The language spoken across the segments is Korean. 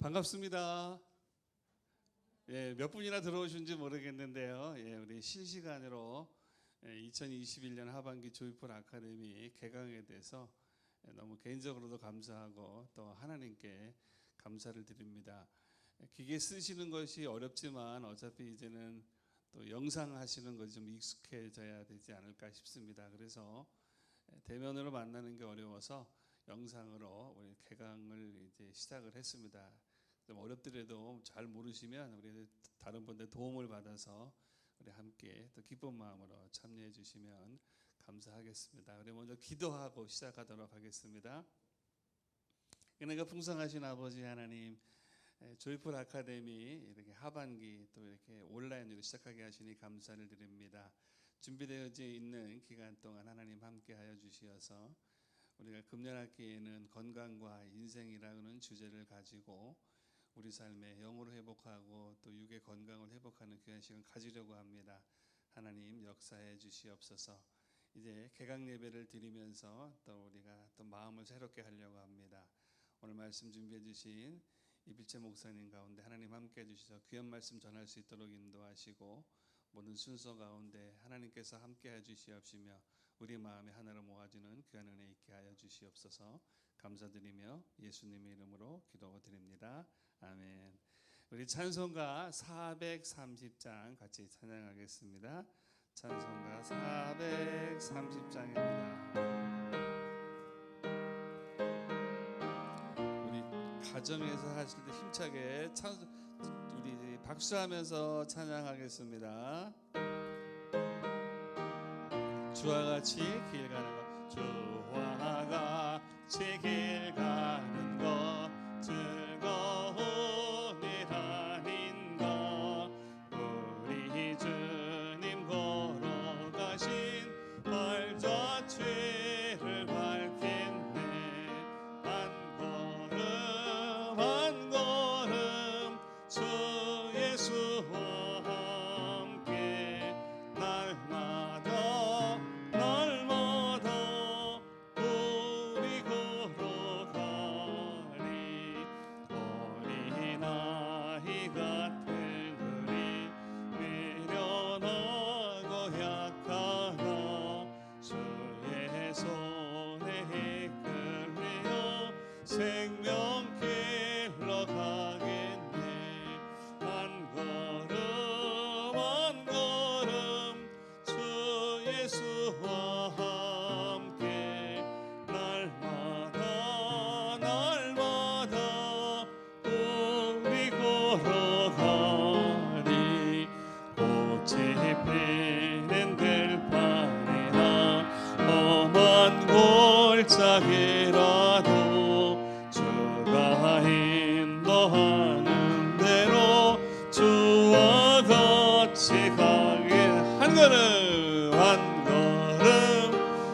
반갑습니다. 몇 분이나 들어오신지 모르겠는데요. 우리 실시간으로 2021년 하반기 조이풀 아카데미 개강에 대해서 너무 개인적으로도 감사하고 또 하나님께 감사를 드립니다. 기계 쓰시는 것이 어렵지만 어차피 이제는 또 영상 하시는 것이 좀 익숙해져야 되지 않을까 싶습니다. 그래서 대면으로 만나는 게 어려워서 영상으로 우리 개강을 이제 시작을 했습니다. 좀 어렵더라도 잘 모르시면 우리 다른 분들 도움을 받아서 우리 함께 또 기쁜 마음으로 참여해 주시면 감사하겠습니다. 우리 먼저 기도하고 시작하도록 하겠습니다. 그러니까 풍성하신 아버지 하나님, 조이풀 아카데미 이렇게 하반기 또 이렇게 온라인으로 시작하게 하시니 감사를 드립니다. 준비되어 있는 기간 동안 하나님 함께하여 주시어서 우리가 금년학기에는 건강과 인생이라는 주제를 가지고 우리 삶의 영으로 회복하고 또 육의 건강을 회복하는 귀한 시간 가지려고 합니다. 하나님 역사해 주시옵소서. 이제 개강 예배를 드리면서 또 우리가 또 마음을 새롭게 하려고 합니다. 오늘 말씀 준비해 주신 이필재 목사님 가운데 하나님 함께해 주셔서 귀한 말씀 전할 수 있도록 인도하시고 모든 순서 가운데 하나님께서 함께해 주시옵시며 우리 마음에 하나로 모아지는 귀한 은혜 있게 하여 주시옵소서. 감사드리며 예수님의 이름으로 기도드립니다. 아멘. 우리 찬송가 430장 같이 찬양하겠습니다. 찬송가 430장입니다. 우리 가정에서 하실 때 힘차게 우리 박수하면서 찬양하겠습니다. 주와 같이 길 가는 것, 주와 같이 길 가는 것, 즐거운 일 아닌 것, 우리 주님 걸어가신 발자 죄를 밟겠네. 한 걸음 한 걸음 주 예수와 함께 날마다 우리 걸어가리. 어린아이 같은 우리 미련하고 약하나 주의 손에 이끌려 생명길로 가겠네. 한 걸음 한 걸음 주 예수와 함께 날마다 날마다 우리 걸어가리. 꽃이 피는 들판이나 험한 골짜기라도 주가 인도하는 대로 주와 같이 가게. 한 걸음 한 걸음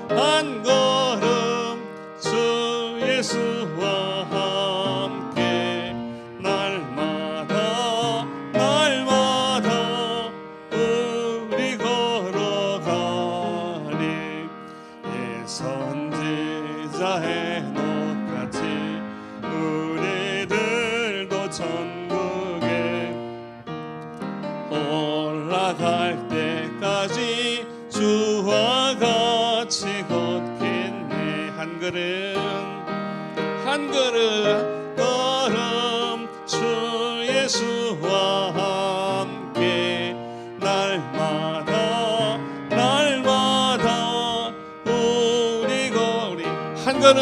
한 걸음 주 예수와 함께 날마다 날마다 우리 걸어가리. 예 선지자 헤녹같이 우리들도 천국에 올라갈 때까지 주와 같이 걷겠네. 한 걸음 한 걸음 걸음 주 예수와 함께 날마다 날마다 우리 거리. 한 걸음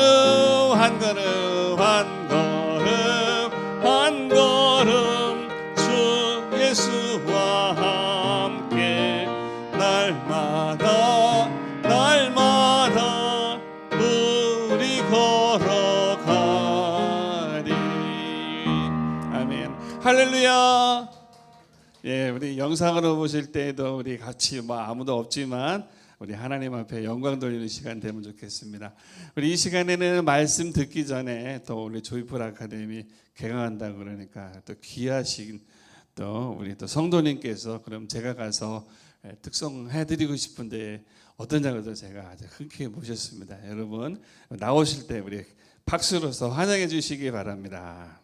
한 걸음 한 걸음 한 걸음 주 예수와 함께 날마다 날마다 우리 걸어가리. 아멘. 할렐루야. 우리 영상으로 보실 때도 우리 같이 아무도 없지만 우리 하나님 앞에 영광 돌리는 시간 되면 좋겠습니다. 우리 이 시간에는 말씀 듣기 전에 또 우리 조이풀 아카데미 개강한다고 그러니까 또 귀하신 또 우리 또 성도님께서 그럼 제가 가서 특송해드리고 싶은데 어떠냐고 제가 아주 흔쾌히 모셨습니다. 여러분 나오실 때 우리 박수로서 환영해 주시기 바랍니다.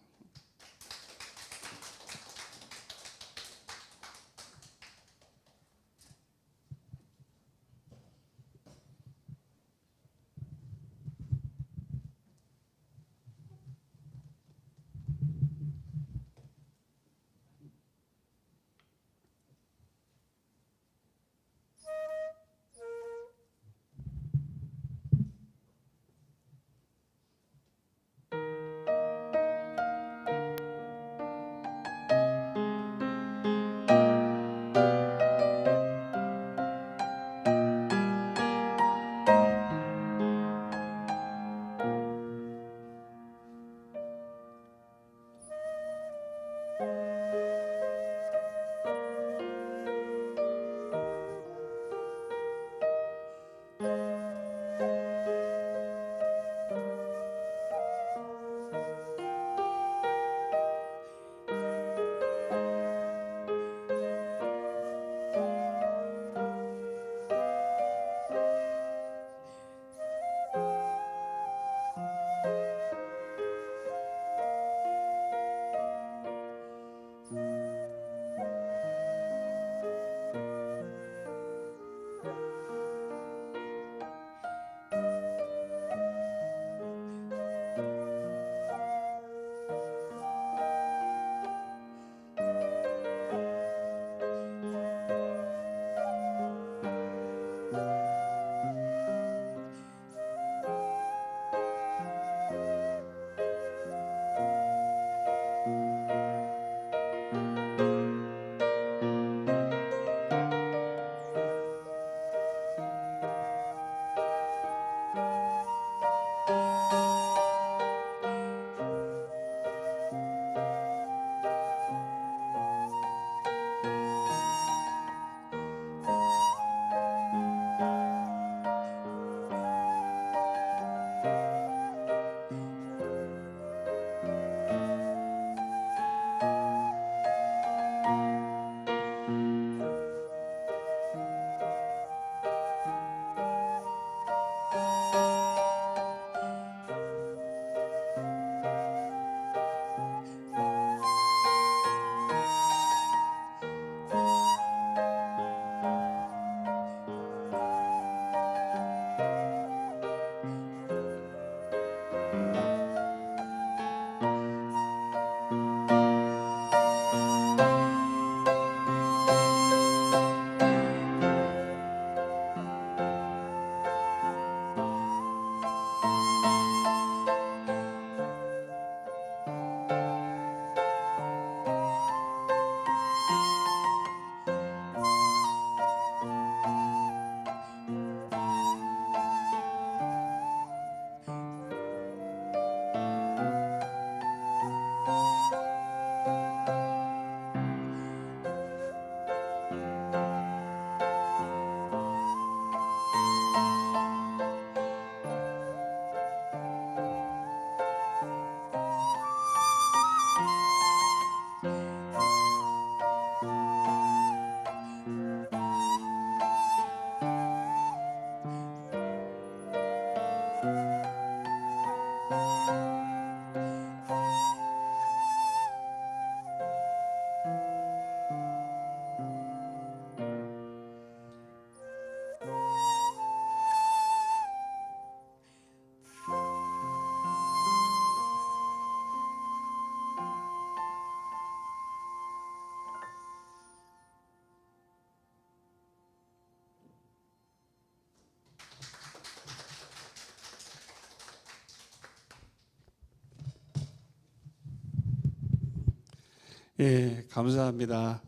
예, 감사합니다.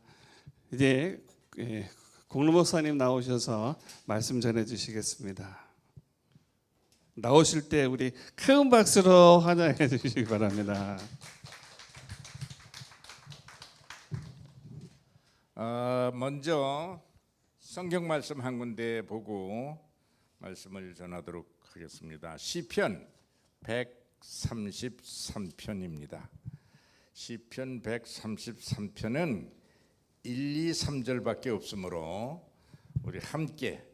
이제 공로 목사님 나오셔서 말씀 전해 주시겠습니다. 나오실 때 우리 큰 박수로 환영해 주시기 바랍니다. 먼저 성경 말씀 한 군데 보고 말씀을 전하도록 하겠습니다. 시편 133편입니다. 시편 133편은 1, 2, 3절밖에 없으므로 우리 함께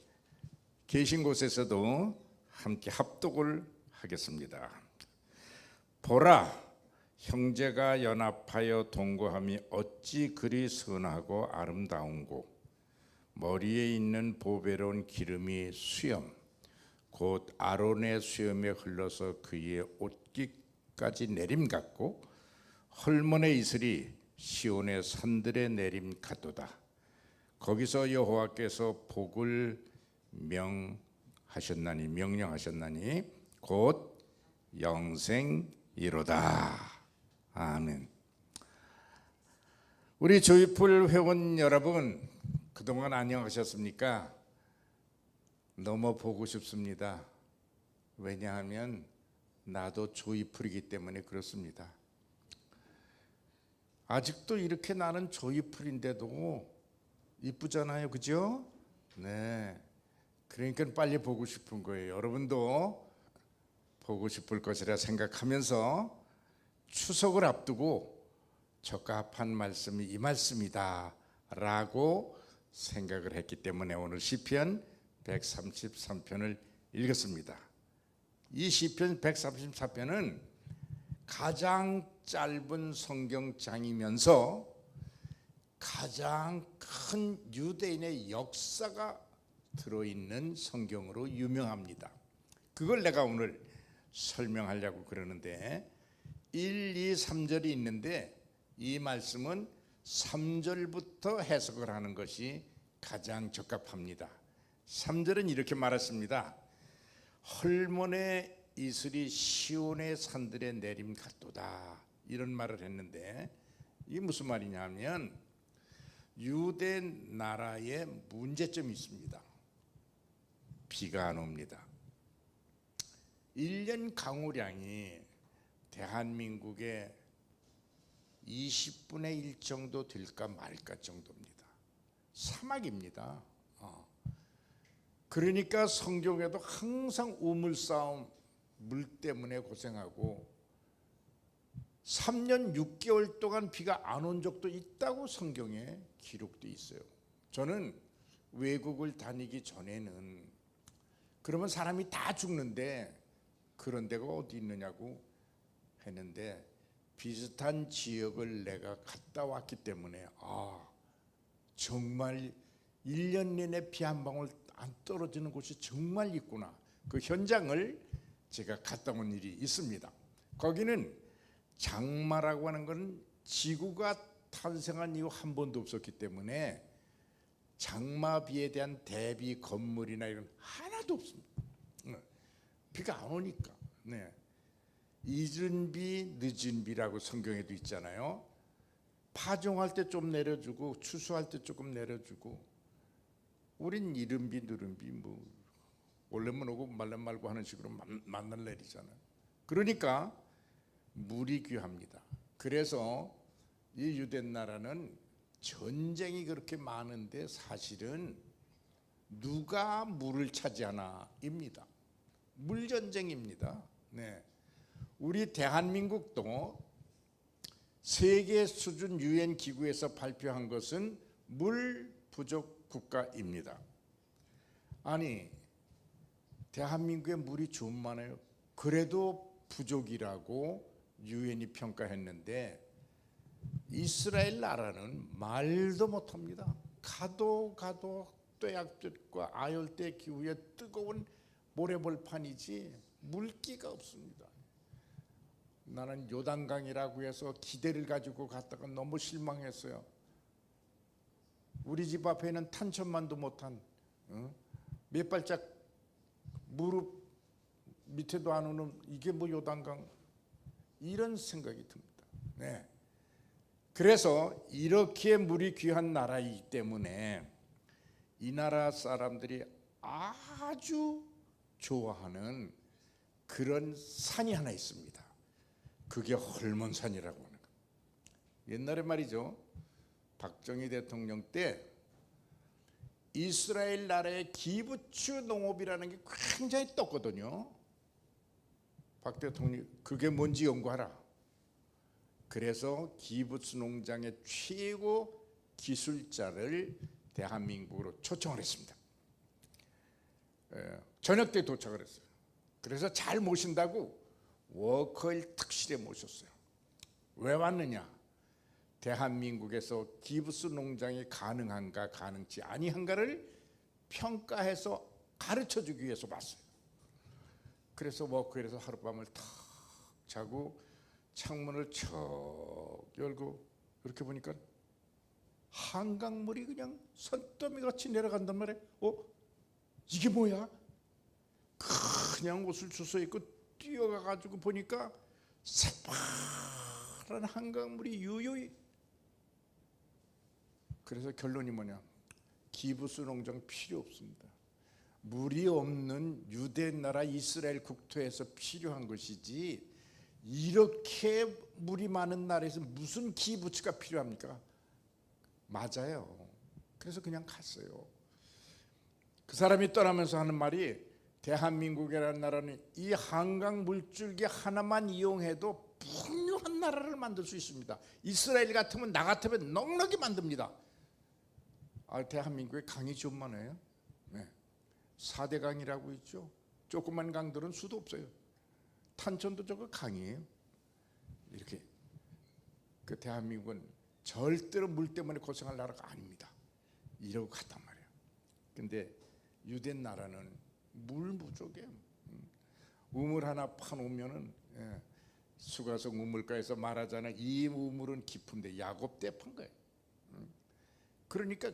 계신 곳에서도 함께 합독을 하겠습니다. 보라, 형제가 연합하여 동거함이 어찌 그리 선하고 아름다운고, 머리에 있는 보배로운 기름이 수염 곧 아론의 수염에 흘러서 그의 옷깃까지 내림 같고, 헐몬의 이슬이 시온의 산들에 내림 같도다. 거기서 여호와께서 복을 명령하셨나니 곧 영생이로다. 아멘. 우리 조이풀 회원 여러분, 그동안 안녕하셨습니까? 너무 보고 싶습니다. 왜냐하면 나도 조이풀이기 때문에 그렇습니다. 아직도 이렇게 나는 조이풀인데도 이쁘잖아요, 그죠? 네. 그러니까 빨리 보고 싶은 거예요. 여러분도 보고 싶을 것이라 생각하면서 추석을 앞두고 적합한 말씀이 이 말씀이다 라고 생각을 했기 때문에 오늘 시편 133편을 읽었습니다. 이 시편 133편은 가장 짧은 성경장이면서 가장 큰 유대인의 역사가 들어있는 성경으로 유명합니다. 그걸 내가 오늘 설명하려고 그러는데 1, 2, 3절이 있는데 이 말씀은 3절부터 해석을 하는 것이 가장 적합합니다. 3절은 이렇게 말했습니다. 헐몬의 이슬이 시온의 산들에 내림 같도다, 이런 말을 했는데 이게 무슨 말이냐면 유대 나라에 문제점이 있습니다. 비가 안 옵니다. 1년 강우량이 대한민국의 20분의 1 정도 될까 말까 정도입니다. 사막입니다. 그러니까 성경에도 항상 우물싸움, 물 때문에 고생하고 3년 6개월 동안 비가 안 온 적도 있다고 성경에 기록돼 있어요. 저는 외국을 다니기 전에는 그러면 사람이 다 죽는데 그런 데가 어디 있느냐고 했는데 비슷한 지역을 내가 갔다 왔기 때문에 정말 1년 내내 비 한 방울 안 떨어지는 곳이 정말 있구나. 그 현장을 제가 갔다 온 일이 있습니다. 거기는 장마라고 하는 건 지구가 탄생한 이후 한 번도 없었기 때문에 장마비에 대한 대비 건물이나 이런 하나도 없습니다. 비가 안 오니까. 네. 이른 비 늦은 비라고 성경에도 있잖아요. 파종할 때 좀 내려주고 추수할 때 조금 내려주고, 우린 이른 비 늦은 비 뭐 올려면 오고 말면 말고 하는 식으로 만날 내리잖아요. 그러니까 물이 귀합니다. 그래서 이 유대 나라는 전쟁이 그렇게 많은데 사실은 누가 물을 차지하나입니다. 물전쟁입니다. 네. 우리 대한민국도 세계 수준 유엔 기구에서 발표한 것은 물 부족 국가입니다. 아니, 대한민국에 물이 좀 많아요. 그래도 부족이라고 유엔이 평가했는데 이스라엘 나라는 말도 못합니다. 가도 떼약볕과 아열대 기후에 뜨거운 모래벌판이지 물기가 없습니다. 나는 요단강이라고 해서 기대를 가지고 갔다가 너무 실망했어요. 우리 집 앞에는 탄천만도 못한 몇 발짝 무릎 밑에도 안 오는 이게 뭐 요단강, 이런 생각이 듭니다. 네. 그래서 이렇게 물이 귀한 나라이기 때문에 이 나라 사람들이 아주 좋아하는 그런 산이 하나 있습니다. 그게 헐몬산이라고 하는 거예요. 옛날에 말이죠, 박정희 대통령 때 이스라엘 나라의 기부츠 농업이라는 게 굉장히 떴거든요. 박 대통령이 그게 뭔지 연구하라. 그래서 기부츠 농장의 최고 기술자를 대한민국으로 초청을 했습니다. 저녁 때 도착을 했어요. 그래서 잘 모신다고 워커힐 특실에 모셨어요. 왜 왔느냐? 대한민국에서 기부스 농장이 가능한가 가능치 아니한가를 평가해서 가르쳐주기 위해서 왔어요. 그래서 워커힐에서 하룻밤을 탁 자고 창문을 척 열고 이렇게 보니까 한강물이 그냥 산더미같이 내려간단 말이에요. 이게 뭐야? 그냥 옷을 주워 입고 뛰어가가지고 보니까 새파란 한강물이 유유히. 그래서 결론이 뭐냐? 기부스 농장 필요 없습니다. 물이 없는 유대 나라 이스라엘 국토에서 필요한 것이지 이렇게 물이 많은 나라에서 무슨 기부츠가 필요합니까? 맞아요. 그래서 그냥 갔어요. 그 사람이 떠나면서 하는 말이, 대한민국이라는 나라는 이 한강 물줄기 하나만 이용해도 풍요한 나라를 만들 수 있습니다. 이스라엘 같으면, 나 같으면 넉넉히 만듭니다. 대한민국에 강이 좀 많아요. 네. 4대 강이라고 있죠. 조그만 강들은 수도 없어요. 탄천도 저거 강이에요. 이렇게. 그 대한민국은 절대로 물 때문에 고생할 나라가 아닙니다. 이러고 갔단 말이에요. 근데 유대 나라는 물 부족해. 우물 하나 파놓으면은, 수가성 우물가에서 말하자면 이 우물은 깊은데 야곱 대 판 거예요. 그러니까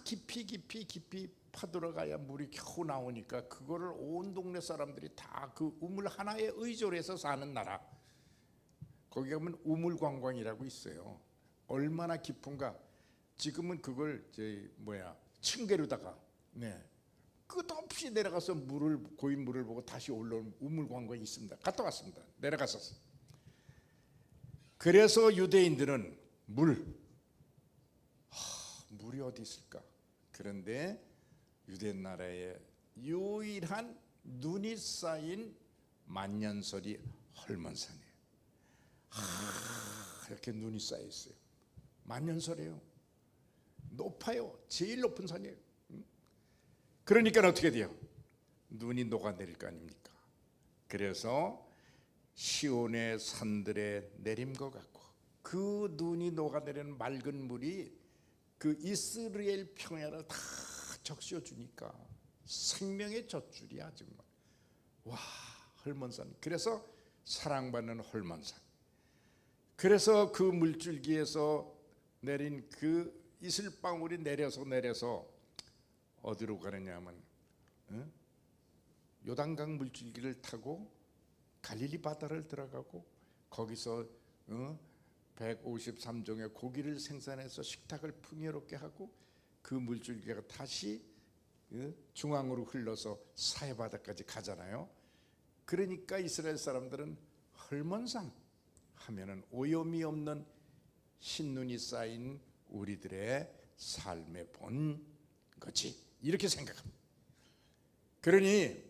깊이 파들어가야 물이 겨우 나오니까 그거를 온 동네 사람들이 다 그 우물 하나에 의존 해서 사는 나라. 거기 가면 우물 관광이라고 있어요. 얼마나 깊은가. 지금은 그걸 층계로다가 끝없이 내려가서 고인 물을 보고 다시 올라오는 우물 관광이 있습니다. 갔다 왔습니다. 내려갔었어요. 그래서 유대인들은 물이 어디 있을까? 그런데 유대 나라의 유일한 눈이 쌓인 만년설이 헐몬산이에요. 이렇게 눈이 쌓여 있어요. 만년설이에요. 높아요. 제일 높은 산이에요. 그러니까 어떻게 돼요? 눈이 녹아내릴 거 아닙니까? 그래서 시온의 산들에 내린 것 같고, 그 눈이 녹아내리는 맑은 물이 그 이스라엘 평야를 다 적셔 주니까 생명의 젖줄이야 정말. 와, 헐몬산. 그래서 사랑받는 헐몬산. 그래서 그 물줄기에서 내린 그 이슬방울이 내려서 어디로 가느냐면 요단강 물줄기를 타고 갈릴리 바다를 들어가고, 거기서 153종의 고기를 생산해서 식탁을 풍요롭게 하고, 그 물줄기가 다시 중앙으로 흘러서 사해바다까지 가잖아요. 그러니까 이스라엘 사람들은 헐몬산 하면은 오염이 없는 흰눈이 쌓인 우리들의 삶의 본 거지, 이렇게 생각합니다. 그러니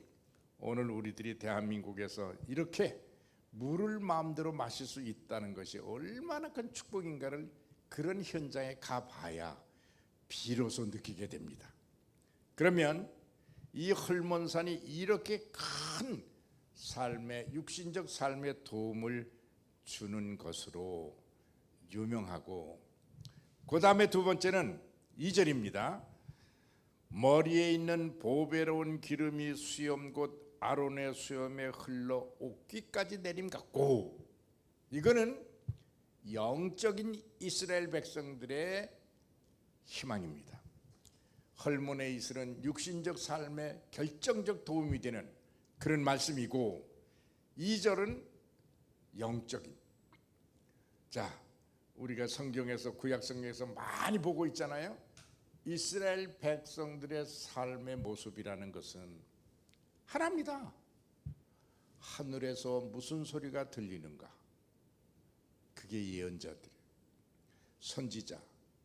오늘 우리들이 대한민국에서 이렇게 물을 마음대로 마실 수 있다는 것이 얼마나 큰 축복인가를 그런 현장에 가봐야 비로소 느끼게 됩니다. 그러면 이 헐몬산이 이렇게 큰 삶의, 육신적 삶에 도움을 주는 것으로 유명하고, 그 다음에 두 번째는 2절입니다. 머리에 있는 보배로운 기름이 수염 곧 아론의 수염에 흘러 옷깃까지 내림 같고, 이거는 영적인 이스라엘 백성들의 희망입니다. 헐몬의 이슬은 육신적 삶에 결정적 도움이 되는 그런 말씀이고, 2절은 영적인. 자, 우리가 성경에서 구약 성경에서 많이 보고 있잖아요. 이스라엘 백성들의 삶의 모습이라는 것은 하나입니다. 하늘에서 무슨 소리가 들리는가? 그게 예언자들, 선지자,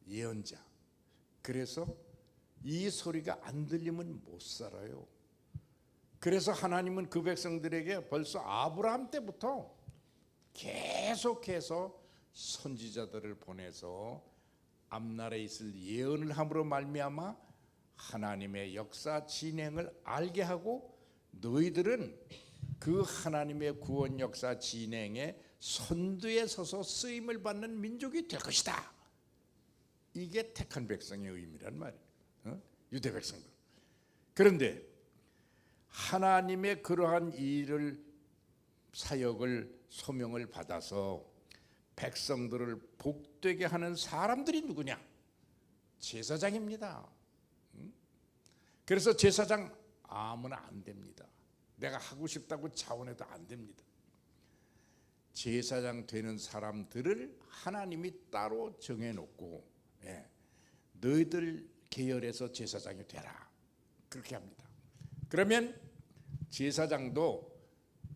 예언자. 그래서 이 소리가 안 들리면 못 살아요. 그래서 하나님은 그 백성들에게 벌써 아브라함 때부터 계속해서 선지자들을 보내서 앞날에 있을 예언을 함으로 말미암아 하나님의 역사 진행을 알게 하고 너희들은 그 하나님의 구원 역사 진행의 선두에 서서 쓰임을 받는 민족이 될 것이다. 이게 택한 백성의 의미란 말이에요. 유대 백성들. 그런데 하나님의 그러한 일을 사역을 소명을 받아서 백성들을 복되게 하는 사람들이 누구냐? 제사장입니다. 그래서 제사장 아무나 안 됩니다. 내가 하고 싶다고 자원해도 안 됩니다. 제사장 되는 사람들을 하나님이 따로 정해놓고 너희들 계열에서 제사장이 되라 그렇게 합니다. 그러면 제사장도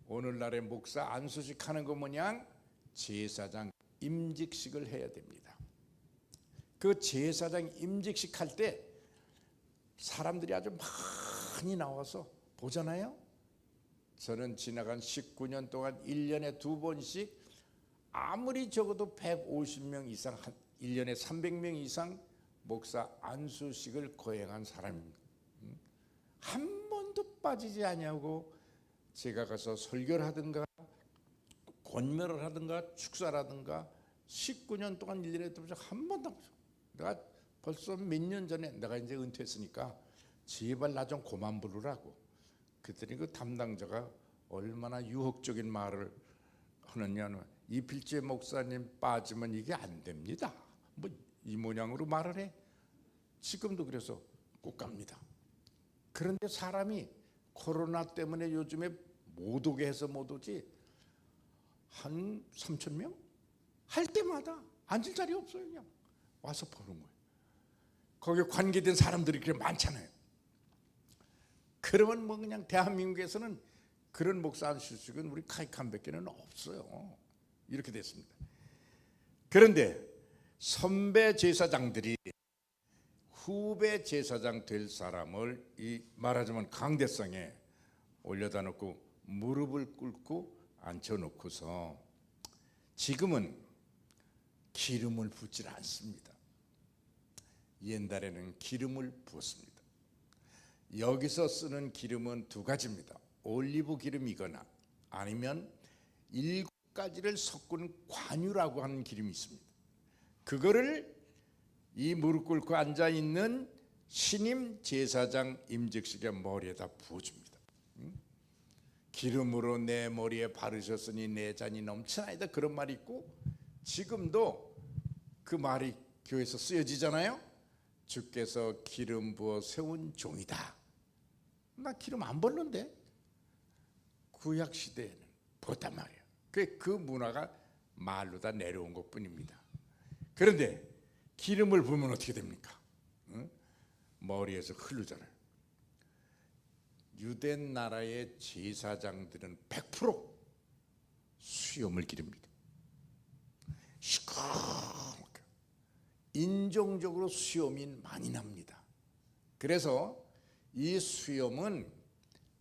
오늘날의 목사 안수식 하는 거 모양 제사장 임직식을 해야 됩니다. 그 제사장 임직식 할 때 사람들이 아주 많이 나와서 보잖아요. 저는 지나간 19년 동안 1년에 2번씩 아무리 적어도 150명 이상 1년에 300명 이상 목사 안수식을 거행한 사람입니다. 한 번도 빠지지 아니하고 제가 가서 설교를 하든가 권면을 하든가 축사라든가 19년 동안 1년에 한 번도 안 빠져. 내가 벌써 몇 년 전에 내가 이제 은퇴했으니까 제발 나 좀 그만 부르라고. 그랬더니 그 담당자가 얼마나 유혹적인 말을 하느냐는 이필재 목사님 빠지면 이게 안 됩니다. 뭐 이 모양으로 말을 해. 지금도 그래서 꼭 갑니다. 그런데 사람이 코로나 때문에 요즘에 못 오게 해서 못 오지 한 3,000명? 할 때마다 앉을 자리 없어요. 그냥 와서 보는 거예요. 거기에 관계된 사람들이 그렇게 많잖아요. 그러면 뭐 그냥 대한민국에서는 그런 목사 안수식은 우리 카이칸밖에는 없어요. 이렇게 됐습니다. 그런데 선배 제사장들이 후배 제사장 될 사람을 이 말하자면 강대상에 올려다 놓고 무릎을 꿇고 앉혀놓고서 지금은 기름을 붓질 않습니다. 옛날에는 기름을 부었습니다. 여기서 쓰는 기름은 두 가지입니다. 올리브 기름이거나 아니면 7가지를 섞은 관유라고 하는 기름이 있습니다. 그거를 이 무릎 꿇고 앉아있는 신임 제사장 임직식의 머리에다 부어줍니다. 기름으로 내 머리에 바르셨으니 내 잔이 넘치나이다 그런 말이 있고 지금도 그 말이 교회에서 쓰여지잖아요. 주께서 기름 부어 세운 종이다. 나 기름 안 벌는데 구약 시대에는 부었단 말이에요. 그 문화가 말로 다 내려온 것뿐입니다. 그런데 기름을 부으면 어떻게 됩니까? 머리에서 흐르잖아요. 유대 나라의 제사장들은 100% 수염을 기릅니다. 시커멓게 인종적으로 수염이 많이 납니다. 그래서 이 수염은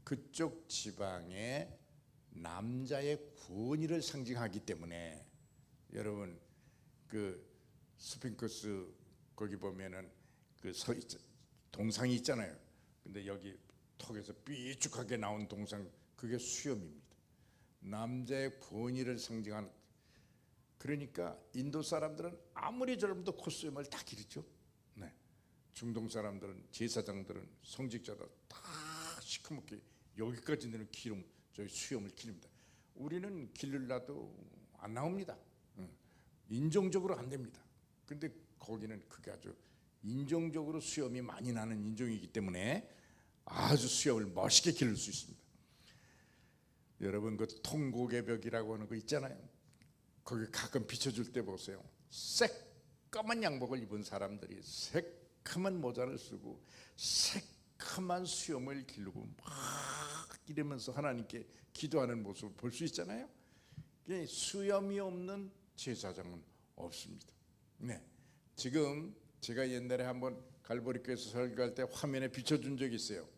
그쪽 지방의 남자의 권위를 상징하기 때문에 여러분 그 스핑크스 거기 보면은 그 동상이 있잖아요. 근데 여기 턱에서 삐죽하게 나온 동상 그게 수염입니다. 남자의 권위를 상징하는. 그러니까 인도 사람들은 아무리 젊어도 콧수염을 다 기르죠. 네. 중동 사람들은 제사장들은 성직자들 다 시커멓게 여기까지 되는 기름 저희 수염을 기릅니다. 우리는 기르려도 안 나옵니다. 인종적으로 안 됩니다. 근데 거기는 그게 아주 인종적으로 수염이 많이 나는 인종이기 때문에 아주 수염을 멋있게 기를 수 있습니다. 여러분 그 통곡의 벽이라고 하는 거 있잖아요. 거기 가끔 비춰줄 때 보세요. 새까만 양복을 입은 사람들이 새까만 모자를 쓰고 새까만 수염을 기르고 막 이러면서 하나님께 기도하는 모습을 볼 수 있잖아요. 수염이 없는 제사장은 없습니다. 네, 지금 제가 옛날에 한번 갈보리교에서 설교할 때 화면에 비춰준 적이 있어요.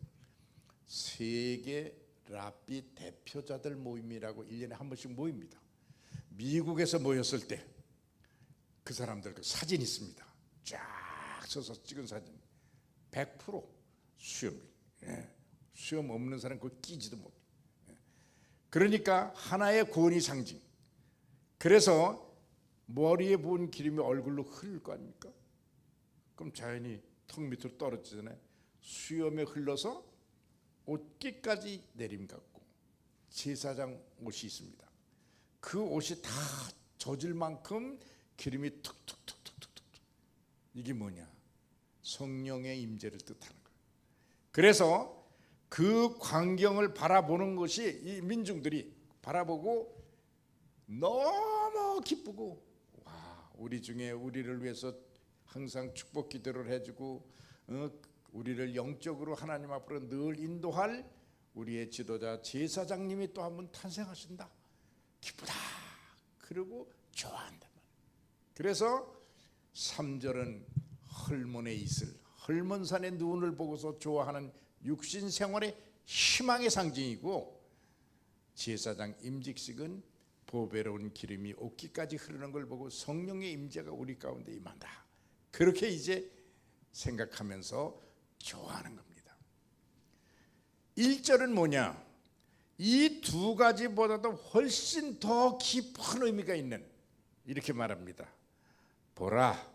세계 랍비 대표자들 모임이라고 1년에 한 번씩 모입니다. 미국에서 모였을 때 그 사람들 그 사진 있습니다. 쫙 서서 찍은 사진 100% 수염. 수염 없는 사람 그거 끼지도 못해. 그러니까 하나의 구원이 상징. 그래서 머리에 부은 기름이 얼굴로 흐를 거 아닙니까? 그럼 자연히 턱 밑으로 떨어지잖아요. 수염에 흘러서 옷깃까지 내림갖고 제사장 옷이 있습니다. 그 옷이 다 젖을 만큼 기름이 툭툭툭툭툭툭. 이게 뭐냐? 성령의 임재를 뜻하는 거예요. 그래서 그 광경을 바라보는 것이 이 민중들이 바라보고 너무 기쁘고, 와, 우리 중에 우리를 위해서 항상 축복 기도를 해주고 우리를 영적으로 하나님 앞으로 늘 인도할 우리의 지도자 제사장님이 또 한 번 탄생하신다. 기쁘다. 그리고 좋아한단 말이에요. 그래서 3절은 헐몬의 이슬, 헐몬산의 눈을 보고서 좋아하는 육신 생활의 희망의 상징이고, 제사장 임직식은 보배로운 기름이 옷깃까지 흐르는 걸 보고 성령의 임재가 우리 가운데 임한다. 그렇게 이제 생각하면서 좋아하는 겁니다. 1절은 뭐냐? 이 두 가지보다도 훨씬 더 깊은 의미가 있는, 이렇게 말합니다. 보라,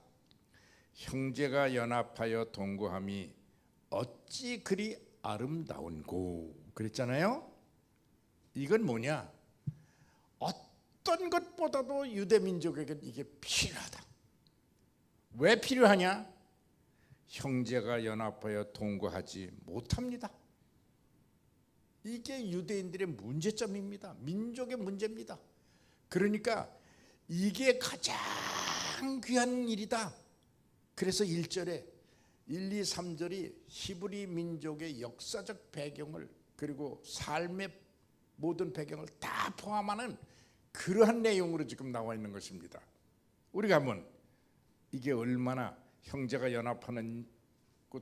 형제가 연합하여 동거함이 어찌 그리 아름다운고. 그랬잖아요. 이건 뭐냐? 어떤 것보다도 유대 민족에게 이게 필요하다. 왜 필요하냐? 형제가 연합하여 동거하지 못합니다. 이게 유대인들의 문제점입니다. 민족의 문제입니다. 그러니까 이게 가장 귀한 일이다. 그래서 1절에 1, 2, 3절이 히브리 민족의 역사적 배경을 그리고 삶의 모든 배경을 다 포함하는 그러한 내용으로 지금 나와 있는 것입니다. 우리가 한번 이게 얼마나 형제가 연합하는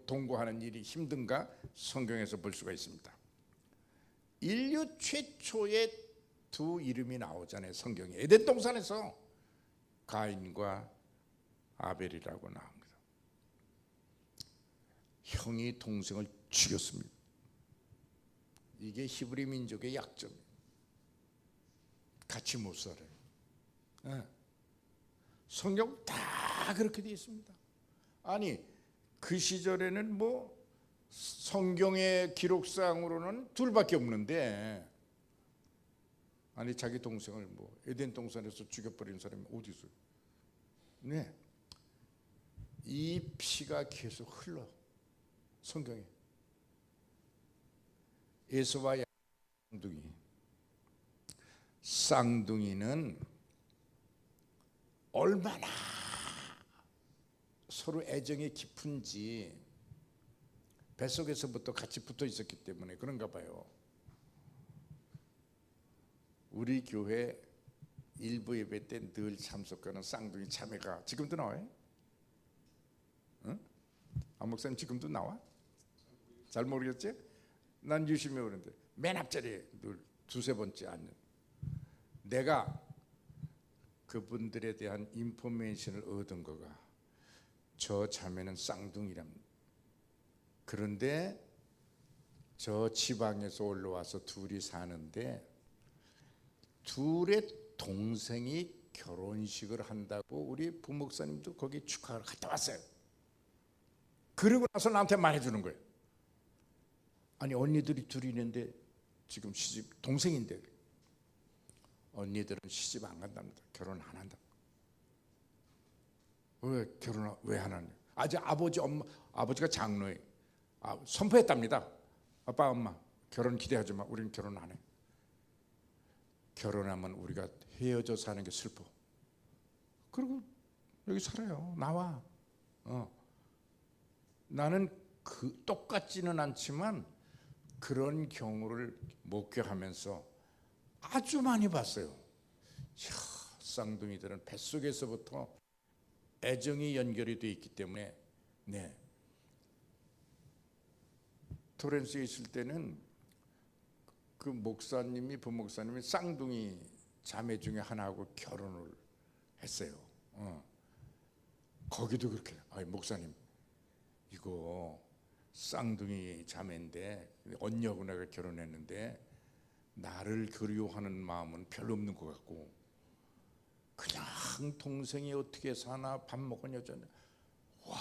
동거하는 일이 힘든가 성경에서 볼 수가 있습니다. 인류 최초의 두 이름이 나오잖아요. 성경에 에덴 동산에서 가인과 아벨이라고 나옵니다. 형이 동생을 죽였습니다. 이게 히브리 민족의 약점이에요. 같이 못 살아요. 성경 다 그렇게 되어 있습니다. 아니 그 시절에는 뭐 성경의 기록상으로는 둘밖에 없는데, 아니 자기 동생을 뭐 에덴 동산에서 죽여버리는 사람이 어디 있어요? 네, 이 피가 계속 흘러 성경에. 에서와 쌍둥이, 쌍둥이는 얼마나 서로 애정이 깊은지 뱃속에서부터 같이 붙어 있었기 때문에 그런가 봐요. 우리 교회 일부 예배 때 늘 참석하는 쌍둥이 자매가 지금도 나와요? 응? 안 목사님 지금도 나와? 잘 모르겠지? 난 유심히 오는데 맨 앞자리에 늘 두세 번째 앉는. 내가 그분들에 대한 인포메이션을 얻은 거가 저 자매는 쌍둥이랍니다. 그런데 저 지방에서 올라와서 둘이 사는데 둘의 동생이 결혼식을 한다고 우리 부목사님도 거기 축하를 갔다 왔어요. 그리고 나서 나한테 말해주는 거예요. 아니 언니들이 둘이 있는데 지금 시집, 동생인데 언니들은 시집 안 간답니다. 결혼 안 한다. 왜 결혼 왜 안 하냐? 아직 아버지 엄마, 아버지가 장로예요. 선포했답니다. 아빠 엄마 결혼 기대하지 마. 우리는 결혼 안 해. 결혼하면 우리가 헤어져 사는 게 슬퍼. 그리고 여기 살아요. 나와. 나는 똑같지는 않지만 그런 경우를 목격하면서 아주 많이 봤어요. 이야, 쌍둥이들은 뱃속에서부터 애정이 연결이 되어 있기 때문에 네. 토렌스에 있을 때는 그 목사님이 부목사님이 쌍둥이 자매 중에 하나하고 결혼을 했어요. 거기도 그렇게 목사님 이거 쌍둥이 자매인데 언니하고 내가 결혼했는데 나를 그리워하는 마음은 별로 없는 것 같고 그냥 동생이 어떻게 사나 밥 먹은 여자냐 와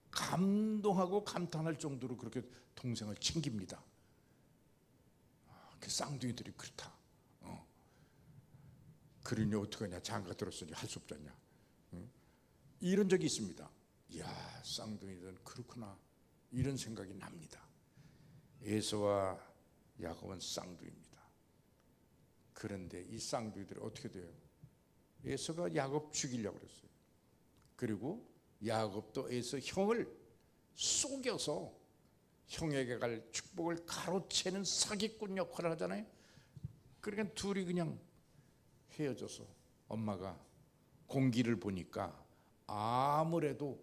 감동하고 감탄할 정도로 그렇게 동생을 챙깁니다. 그 쌍둥이들이 그렇다. 그러니 어떡하냐 장가 들었으니 할 수 없잖냐. 이런 적이 있습니다. 이야 쌍둥이들은 그렇구나 이런 생각이 납니다. 에서와 야곱은 쌍둥이입니다. 그런데 이 쌍둥이들이 어떻게 돼요? 에서가 야곱 죽이려고 그랬어요. 그리고 야곱도 에서 형을 속여서 형에게 갈 축복을 가로채는 사기꾼 역할을 하잖아요. 그러니까 둘이 그냥 헤어져서 엄마가 공기를 보니까 아무래도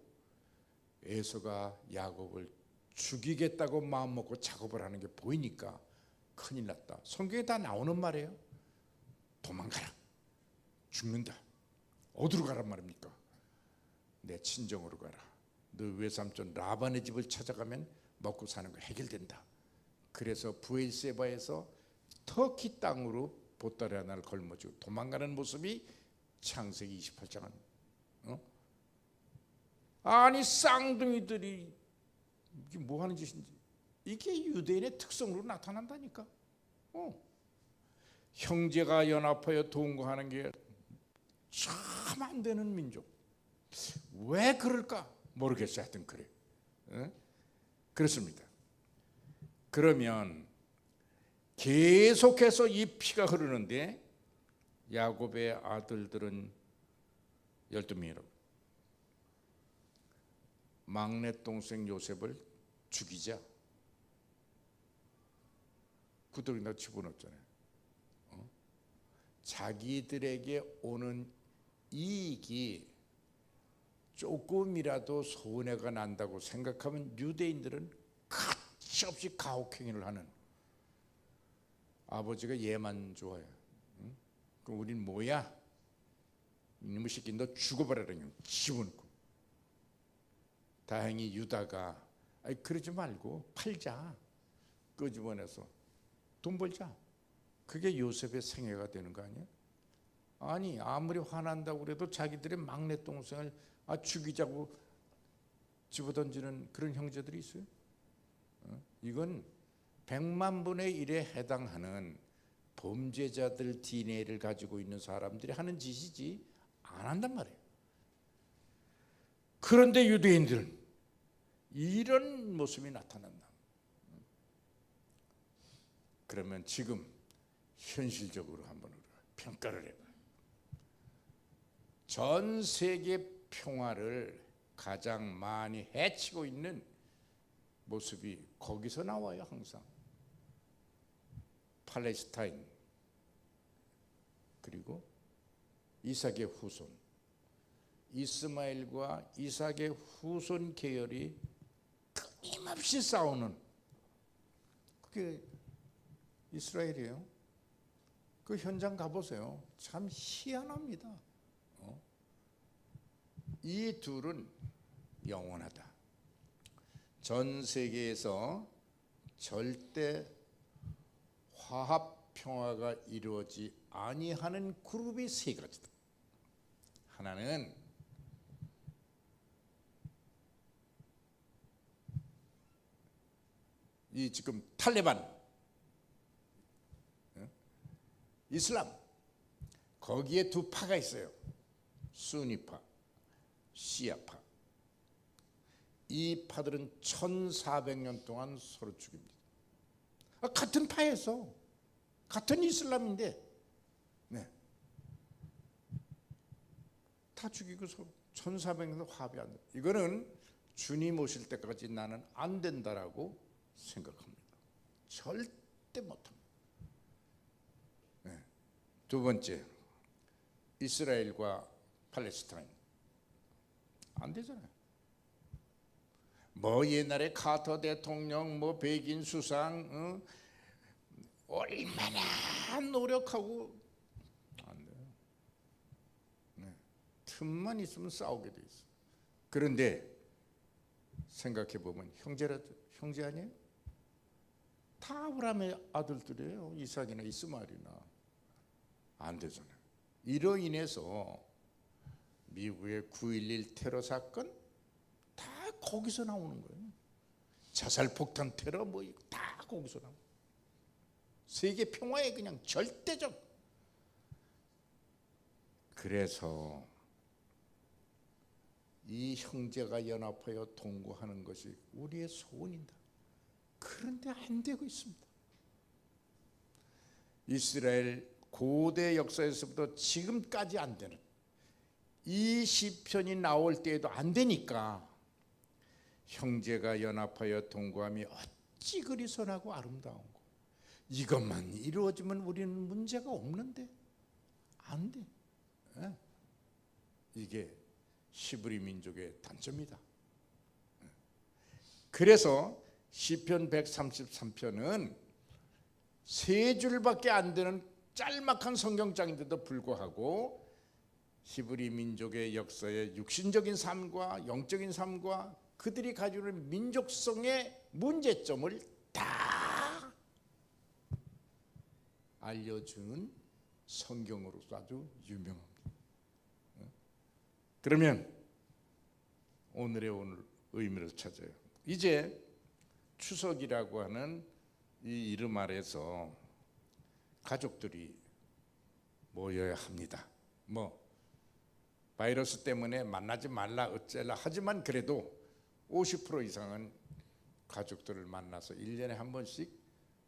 에서가 야곱을 죽이겠다고 마음먹고 작업을 하는 게 보이니까 큰일 났다. 성경에 다 나오는 말이에요. 도망가라. 죽는다. 어디로 가란 말입니까? 내 친정으로 가라. 너 외삼촌 라반의 집을 찾아가면 먹고 사는 거 해결된다. 그래서 브엘세바에서 터키 땅으로 보따리 하나를 걸머쥐고 도망가는 모습이 창세기 28장은 아니 쌍둥이들이 이게 뭐 하는 짓인지 이게 유대인의 특성으로 나타난다니까. 형제가 연합하여 동거하는 게 참 안 되는 민족. 왜 그럴까 모르겠어요. 하여튼 그래. 그렇습니다. 그러면 계속해서 이 피가 흐르는데 야곱의 아들들은 12명이라고. 막내 동생 요셉을 죽이자. 구덩이에다 집어넣었잖아요. 자기들에게 오는 이익이 조금이라도 손해가 난다고 생각하면 유대인들은 가차없이 가혹행위를 하는. 아버지가 얘만 좋아해. 그럼 우린 뭐야? 이놈의 새끼 너 죽어버려라. 집어넣고. 다행히 유다가 그러지 말고 팔자. 끄집어내서 돈 벌자. 그게 요셉의 생애가 되는 거 아니에요? 아니 아무리 화난다고 그래도 자기들의 막내 동생을 죽이자고 집어던지는 그런 형제들이 있어요. 이건 100만 분의 1에 해당하는 범죄자들 DNA를 가지고 있는 사람들이 하는 짓이지 안 한단 말이에요. 그런데 유대인들은 이런 모습이 나타난다. 그러면 지금 현실적으로 한번 평가를 해봐요. 전 세계 평화를 가장 많이 해치고 있는 모습이 거기서 나와요. 항상 팔레스타인 그리고 이삭의 후손 이스마엘과 이삭의 후손 계열이 끊임없이 싸우는 그게 이스라엘이에요. 그 현장 가보세요. 참 희한합니다. 이 둘은 영원하다. 전 세계에서 절대 화합 평화가 이루어지지 아니하는 그룹이 세 가지다. 하나는 이 지금 탈레반, 이슬람 거기에 두 파가 있어요. 수니파, 시아파. 이 파들은 1400년 동안 서로 죽입니다. 같은 파에서 같은 이슬람인데 다 죽이고 서로 1400년 화합이 안 돼. 이거는 주님 오실 때까지 나는 안 된다라고 생각합니다. 절대 못합니다. 네. 두 번째, 이스라엘과 팔레스타인 안 되잖아요. 뭐 옛날에 카터 대통령, 뭐 백인 수상, 얼마나 노력하고 안 돼요. 네. 틈만 있으면 싸우게 돼 있어. 그런데 생각해 보면 형제 아니에요? 다 아브라함의 아들들이에요. 이삭이나 이스마엘이나. 안 되잖아요. 이로 인해서 미국의 9.11 테러 사건 다 거기서 나오는 거예요. 자살폭탄 테러 뭐 다 거기서 나오는 거예요. 세계 평화에 그냥 절대적. 그래서 이 형제가 연합하여 동거하는 것이 우리의 소원이다. 그런데 안 되고 있습니다. 이스라엘 고대 역사에서부터 지금까지 안 되는 이 시편이 나올 때에도 안 되니까 형제가 연합하여 동거함이 어찌 그리 선하고 아름다운 거. 이것만 이루어지면 우리는 문제가 없는데 안 돼. 이게 히브리 민족의 단점이다. 그래서 시편 133편은 세 줄밖에 안 되는 짤막한 성경장인데도 불구하고 히브리 민족의 역사의 육신적인 삶과 영적인 삶과 그들이 가지고 있는 민족성의 문제점을 다 알려주는 성경으로서 아주 유명합니다. 그러면 오늘 의미를 찾아요. 이제 추석이라고 하는 이 이름 아래서 가족들이 모여야 합니다. 뭐 바이러스 때문에 만나지 말라 어째라 하지만 그래도 50% 이상은 가족들을 만나서 1년에 한 번씩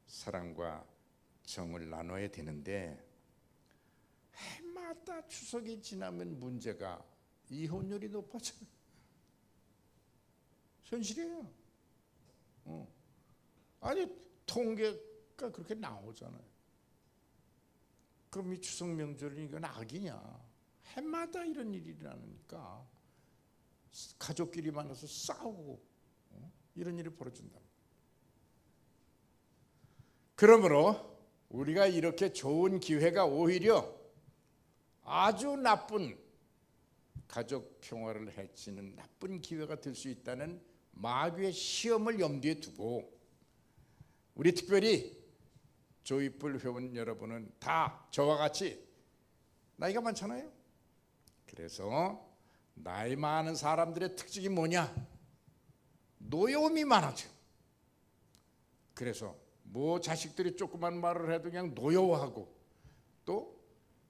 사랑과 정을 나눠야 되는데 해마다 추석이 지나면 문제가 이혼율이 높아져요. 현실이에요. 아니 통계가 그렇게 나오잖아요. 그럼 이 추석 명절이 이건 악이냐? 해마다 이런 일이 일어나니까 가족끼리 만나서 싸우고 이런 일이 벌어진다. 그러므로 우리가 이렇게 좋은 기회가 오히려 아주 나쁜 가족 평화를 해치는 나쁜 기회가 될 수 있다는 마귀의 시험을 염두에 두고 우리 특별히 조이풀 회원 여러분은 다 저와 같이 나이가 많잖아요. 그래서 나이 많은 사람들의 특징이 뭐냐? 노여움이 많아져. 그래서 뭐 자식들이 조그만 말을 해도 그냥 노여워하고 또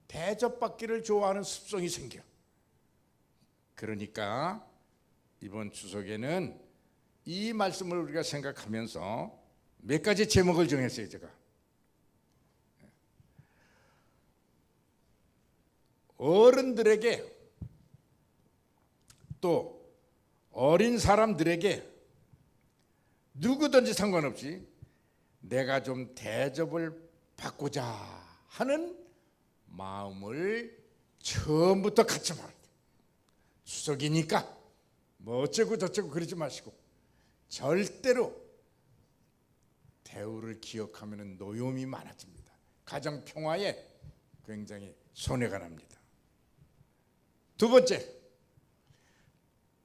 대접받기를 좋아하는 습성이 생겨. 그러니까 이번 추석에는 이 말씀을 우리가 생각하면서 몇 가지 제목을 정했어요. 제가 어른들에게 또 어린 사람들에게 누구든지 상관없이 내가 좀 대접을 받고자 하는 마음을 처음부터 갖지 말아야 돼. 추석이니까 뭐 어쩌고 저쩌고 그러지 마시고 절대로 대우를 기억하면 노여움이 많아집니다. 가정 평화에 굉장히 손해가 납니다. 두 번째,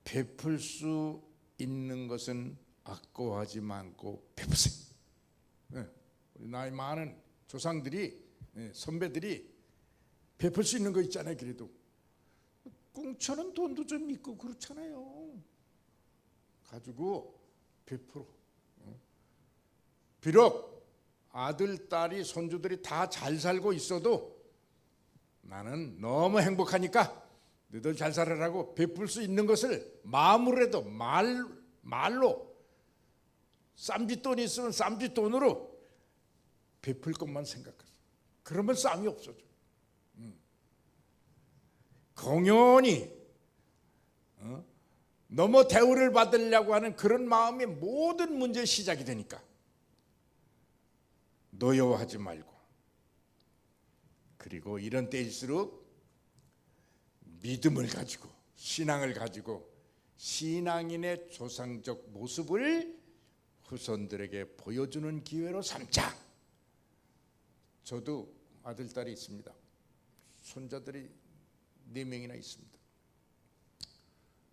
베풀 수 있는 것은 아까워하지 말고 베푸세요. 우리 나이 많은 조상들이 선배들이 베풀 수 있는 거 있잖아요. 그래도 공짜는 돈도 좀 있고 그렇잖아요. 가지고 베풀어. 비록 아들, 딸이, 손주들이 다 잘 살고 있어도 나는 너무 행복하니까 너희들 잘 살아라고 베풀 수 있는 것을 마음으로라도 말로 쌈짓돈이 있으면 쌈짓돈으로 베풀 것만 생각하세요. 그러면 싸움이 없어져. 공연히 너무 대우를 받으려고 하는 그런 마음이 모든 문제의 시작이 되니까 노여워하지 말고, 그리고 이런 때일수록 믿음을 가지고 신앙을 가지고 신앙인의 조상적 모습을 후손들에게 보여주는 기회로 삼자. 저도 아들, 딸이 있습니다. 손자들이 4명이나 있습니다.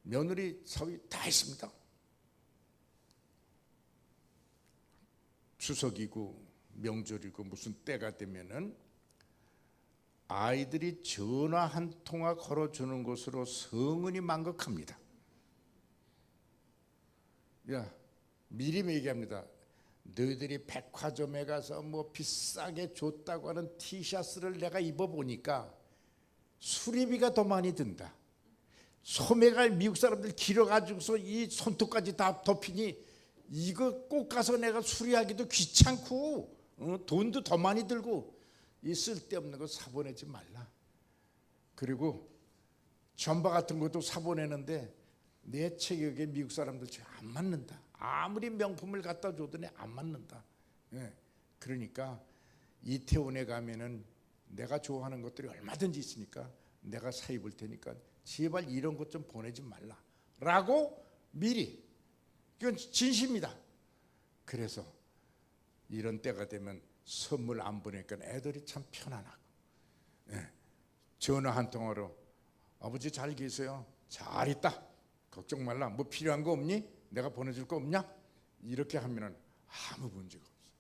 며느리, 사위 다 있습니다. 추석이고 명절이고 무슨 때가 되면은 아이들이 전화 한 통화 걸어주는 것으로 성은이 만극합니다. 야, 미리 얘기합니다. 너희들이 백화점에 가서 뭐 비싸게 줬다고 하는 티셔츠를 내가 입어보니까 수리비가 더 많이 든다. 소매가 미국 사람들 길어가지고서 이 손톱까지 다 덮이니 이거 꼭 가서 내가 수리하기도 귀찮고 돈도 더 많이 들고 이 쓸데없는 거 사보내지 말라. 그리고 전바 같은 것도 사보내는데 내 체격에 미국 사람들 안 맞는다. 아무리 명품을 갖다 줘도 안 맞는다. 그러니까 이태원에 가면은 내가 좋아하는 것들이 얼마든지 있으니까 내가 사 입을 테니까 제발 이런 것 좀 보내지 말라 라고 미리. 이건 진심이다. 그래서 이런 때가 되면 선물 안 보내니까 애들이 참 편안하고, 전화 한 통화로 아버지 잘 계세요? 잘 있다. 걱정 말라. 뭐 필요한 거 없니? 내가 보내줄 거 없냐? 이렇게 하면은 아무 문제가 없어.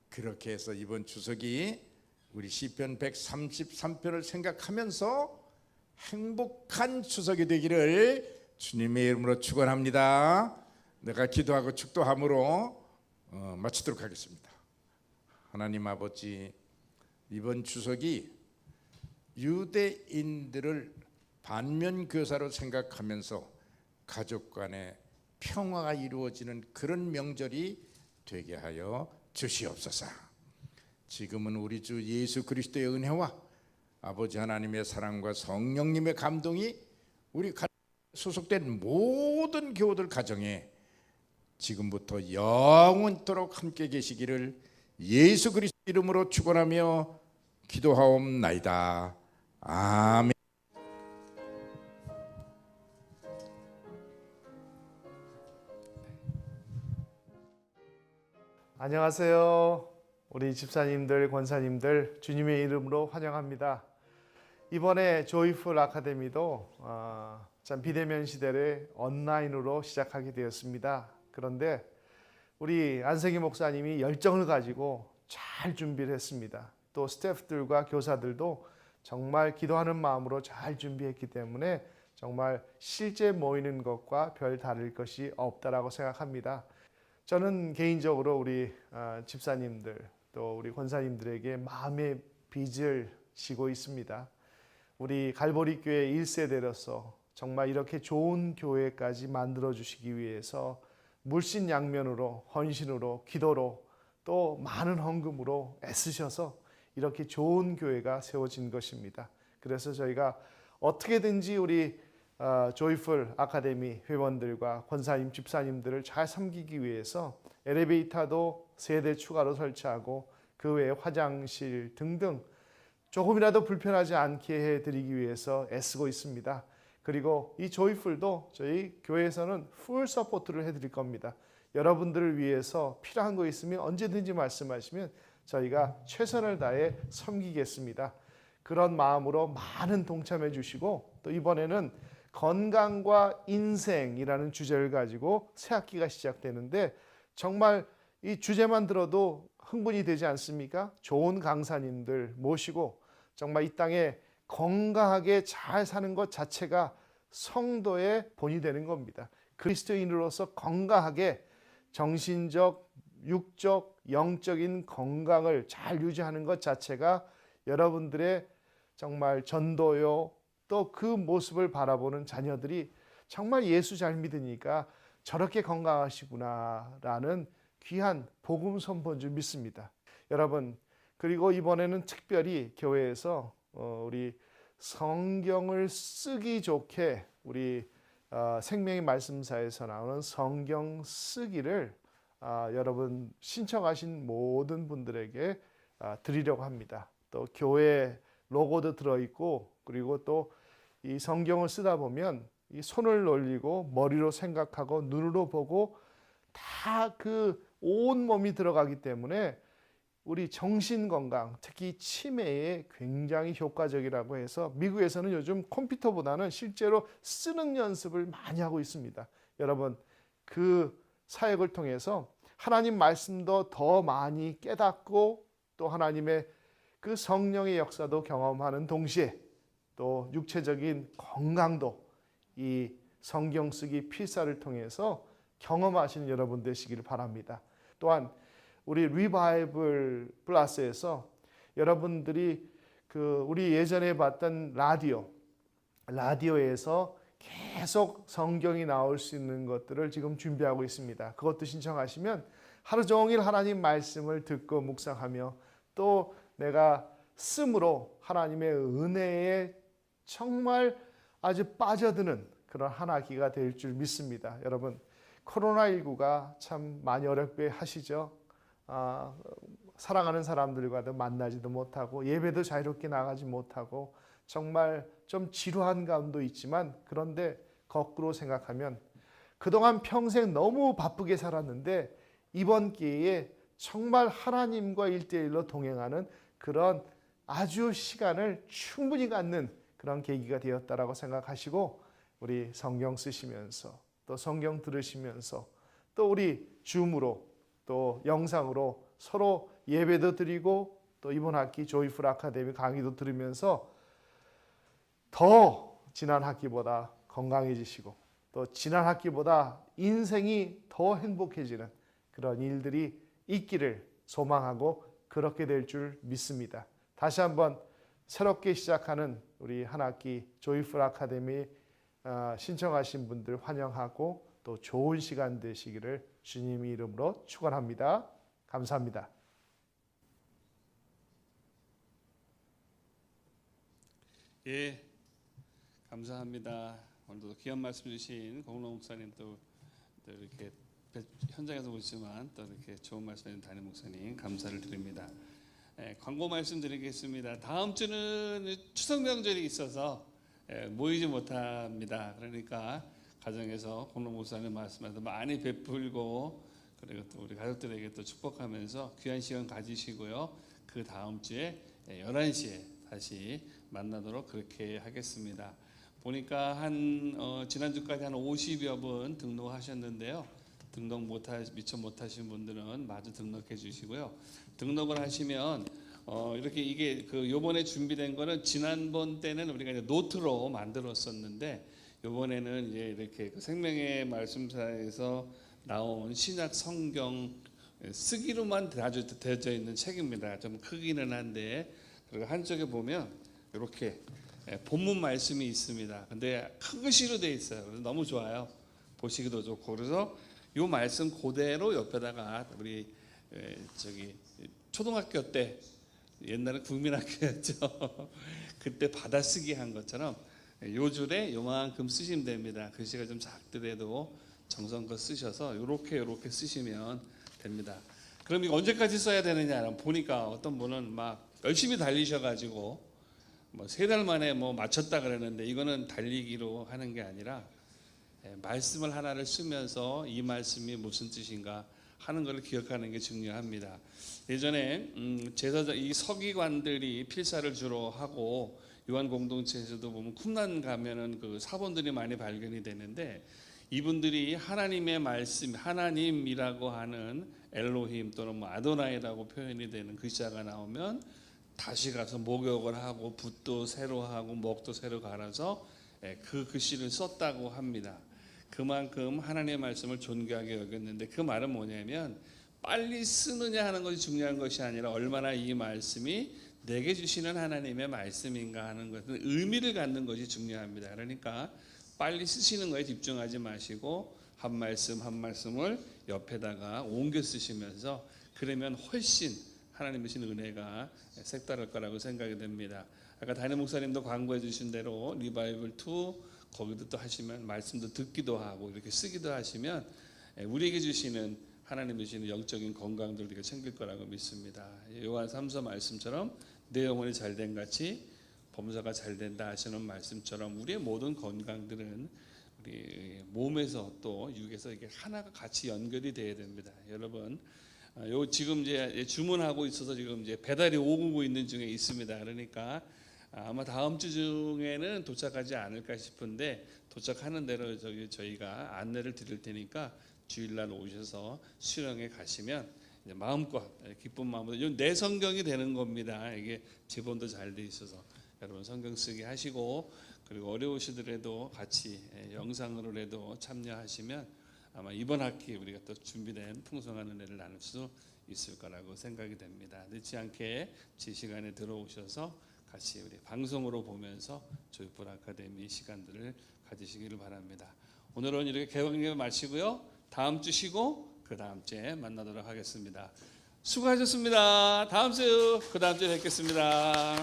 그렇게 해서 이번 추석이 우리 시편 133편을 생각하면서 행복한 추석이 되기를 주님의 이름으로 축원합니다. 내가 기도하고 축도함으로 마치도록 하겠습니다. 하나님 아버지, 이번 추석이 유대인들을 반면교사로 생각하면서 가족 간의 평화가 이루어지는 그런 명절이 되게 하여 주시옵소서. 지금은 우리 주 예수 그리스도의 은혜와 아버지 하나님의 사랑과 성령님의 감동이 우리 소속된 모든 교우들 가정에 지금부터 영원토록 함께 계시기를 예수 그리스도 이름으로 축원하며 기도하옵나이다. 아멘. 안녕하세요. 우리 집사님들, 권사님들 주님의 이름으로 환영합니다. 이번에 조이풀 아카데미도 참 비대면 시대를 온라인으로 시작하게 되었습니다. 그런데 우리 안세기 목사님이 열정을 가지고 잘 준비를 했습니다. 또 스태프들과 교사들도 정말 기도하는 마음으로 잘 준비했기 때문에 정말 실제 모이는 것과 별 다를 것이 없다라고 생각합니다. 저는 개인적으로 우리 집사님들 또 우리 권사님들에게 마음의 빚을 지고 있습니다. 우리 갈보리 교회 1세대로서 정말 이렇게 좋은 교회까지 만들어 주시기 위해서 물신양면으로 헌신으로 기도로 또 많은 헌금으로 애쓰셔서 이렇게 좋은 교회가 세워진 것입니다. 그래서 저희가 어떻게든지 우리 조이풀 아카데미 회원들과 권사님, 집사님들을 잘 섬기기 위해서 엘리베이터도 3대 추가로 설치하고 그 외에 화장실 등등 조금이라도 불편하지 않게 해드리기 위해서 애쓰고 있습니다. 그리고 이 조이풀도 저희 교회에서는 풀 서포트를 해드릴 겁니다. 여러분들을 위해서 필요한 거 있으면 언제든지 말씀하시면 저희가 최선을 다해 섬기겠습니다. 그런 마음으로 많은 동참해 주시고 또 이번에는 건강과 인생이라는 주제를 가지고 새 학기가 시작되는데 정말 이 주제만 들어도 흥분이 되지 않습니까? 좋은 강사님들 모시고 정말 이 땅에 건강하게 잘 사는 것 자체가 성도의 본이 되는 겁니다. 그리스도인으로서 건강하게 정신적, 육적, 영적인 건강을 잘 유지하는 것 자체가 여러분들의 정말 전도요, 또 그 모습을 바라보는 자녀들이 정말 예수 잘 믿으니까 저렇게 건강하시구나라는 귀한 복음 선포인 줄 믿습니다. 여러분, 그리고 이번에는 특별히 교회에서 우리 성경을 쓰기 좋게 우리 생명의 말씀사에서 나오는 성경 쓰기를 여러분 신청하신 모든 분들에게 드리려고 합니다. 또 교회 로고도 들어있고 그리고 또 이 성경을 쓰다 보면 이 손을 놀리고 머리로 생각하고 눈으로 보고 다 그 온 몸이 들어가기 때문에 우리 정신 건강, 특히 치매에 굉장히 효과적이라고 해서 미국에서는 요즘 컴퓨터보다는 실제로 쓰는 연습을 많이 하고 있습니다. 여러분 그 사역을 통해서 하나님 말씀도 더 많이 깨닫고 또 하나님의 그 성령의 역사도 경험하는 동시에 또 육체적인 건강도 이 성경 쓰기 필사를 통해서 경험하시는 여러분 되시기를 바랍니다. 또한 우리 리바이벌 플러스에서 여러분들이 우리 예전에 봤던 라디오에서 계속 성경이 나올 수 있는 것들을 지금 준비하고 있습니다. 그것도 신청하시면 하루 종일 하나님 말씀을 듣고 묵상하며 또 내가 씀으로 하나님의 은혜에 정말 아주 빠져드는 그런 한 학기가 될 줄 믿습니다. 여러분 코로나19가 참 많이 어렵게 하시죠. 사랑하는 사람들과도 만나지도 못하고 예배도 자유롭게 나가지 못하고 정말 좀 지루한 감도 있지만 그런데 거꾸로 생각하면 그동안 평생 너무 바쁘게 살았는데 이번 기회에 정말 하나님과 1대1로 동행하는 그런 아주 시간을 충분히 갖는 그런 계기가 되었다라고 생각하시고 우리 성경 쓰시면서 또 성경 들으시면서 또 우리 줌으로 또 영상으로 서로 예배도 드리고 또 이번 학기 조이풀 아카데미 강의도 들으면서 더 지난 학기보다 건강해지시고 또 지난 학기보다 인생이 더 행복해지는 그런 일들이 있기를 소망하고 그렇게 될 줄 믿습니다. 다시 한번 새롭게 시작하는 우리 한 학기 조이풀 아카데미 신청하신 분들 환영하고 또 좋은 시간 되시기를 주님의 이름으로 축원합니다. 감사합니다. 예, 감사합니다. 오늘도 귀한 말씀 주신 공로 목사님 또 이렇게 현장에서 보시지만 또 이렇게 좋은 말씀 해주신 담임 목사님 감사를 드립니다. 광고 말씀드리겠습니다. 다음 주는 추석 명절이 있어서 모이지 못합니다. 그러니까 가정에서 공로 목사님 말씀에서 많이 베풀고 그리고 또 우리 가족들에게 또 축복하면서 귀한 시간 가지시고요. 그 다음 주에 11시에 다시 만나도록 그렇게 하겠습니다. 보니까 지난주까지 한 50여 분 등록하셨는데요. 등록 미처 못하신 분들은 마저 등록해 주시고요. 등록을 하시면 이렇게 이게 요번에 준비된 거는 지난번 때는 우리가 이제 노트로 만들었었는데 요번에는 이제 이렇게 생명의 말씀사에서 나온 신약 성경 쓰기로만 되어져 있는 책입니다. 좀 크기는 한데 그리고 한쪽에 보면 이렇게 본문 말씀이 있습니다. 근데 큰 글씨로 되어 있어요. 그래서 너무 좋아요. 보시기도 좋고 그래서 이 말씀 그대로 옆에다가 우리 초등학교 때 옛날에 국민학교였죠. 그때 받아쓰기 한 것처럼 요 줄에 요만큼 쓰시면 됩니다. 글씨가 좀 작더라도 정성껏 쓰셔서 요렇게 쓰시면 됩니다. 그럼 이거 언제까지 써야 되느냐 보니까 어떤 분은 막 열심히 달리셔가지고 뭐 3달 만에 뭐 마쳤다 그러는데 이거는 달리기로 하는 게 아니라 말씀을 하나를 쓰면서 이 말씀이 무슨 뜻인가 하는 것을 기억하는 게 중요합니다. 예전에 이 서기관들이 필사를 주로 하고 요한 공동체에서도 보면 쿰란 가면은 그 사본들이 많이 발견이 되는데 이분들이 하나님의 말씀, 하나님이라고 하는 엘로힘 또는 뭐 아도나이라고 표현이 되는 글자가 나오면 다시 가서 목욕을 하고 붓도 새로 하고 목도 새로 갈아서 그 글씨를 썼다고 합니다. 그만큼 하나님의 말씀을 존귀하게 여겼는데 그 말은 뭐냐면 빨리 쓰느냐 하는 것이 중요한 것이 아니라 얼마나 이 말씀이 내게 주시는 하나님의 말씀인가 하는 것은 의미를 갖는 것이 중요합니다. 그러니까 빨리 쓰시는 거에 집중하지 마시고 한 말씀 한 말씀을 옆에다가 옮겨 쓰시면서 그러면 훨씬 하나님 주신 은혜가 색다를 거라고 생각이 됩니다. 아까 담임 목사님도 광고해 주신 대로 리바이벌 2 거기도 또 하시면 말씀도 듣기도 하고 이렇게 쓰기도 하시면 우리에게 주시는 하나님이 주시는 영적인 건강들 우리가 챙길 거라고 믿습니다. 요한 3서 말씀처럼 내 영혼이 잘된 같이 범사가 잘된다 하시는 말씀처럼 우리의 모든 건강들은 우리 몸에서 또 육에서 이게 하나가 같이 연결이 돼야 됩니다. 여러분, 요 지금 이제 주문하고 있어서 지금 이제 배달이 오고 있는 중에 있습니다. 그러니까 아마 다음 주 중에는 도착하지 않을까 싶은데 도착하는 대로 저희가 안내를 드릴 테니까 주일날 오셔서 수령에 가시면 이제 마음껏 기쁜 마음으로 내 성경이 되는 겁니다. 이게 지본도 잘 돼 있어서 여러분 성경 쓰기 하시고 그리고 어려우시더라도 같이 영상으로라도 참여하시면 아마 이번 학기 우리가 또 준비된 풍성한 은혜를 나눌 수 있을 거라고 생각이 됩니다. 늦지 않게 제 시간에 들어오셔서 같이 우리 방송으로 보면서 조이풀 아카데미 시간들을 가지시기를 바랍니다. 오늘은 이렇게 개강예배 마치고요. 다음 주 쉬고 그 다음 주에 만나도록 하겠습니다. 수고하셨습니다. 다음 주 그 다음 주에 뵙겠습니다.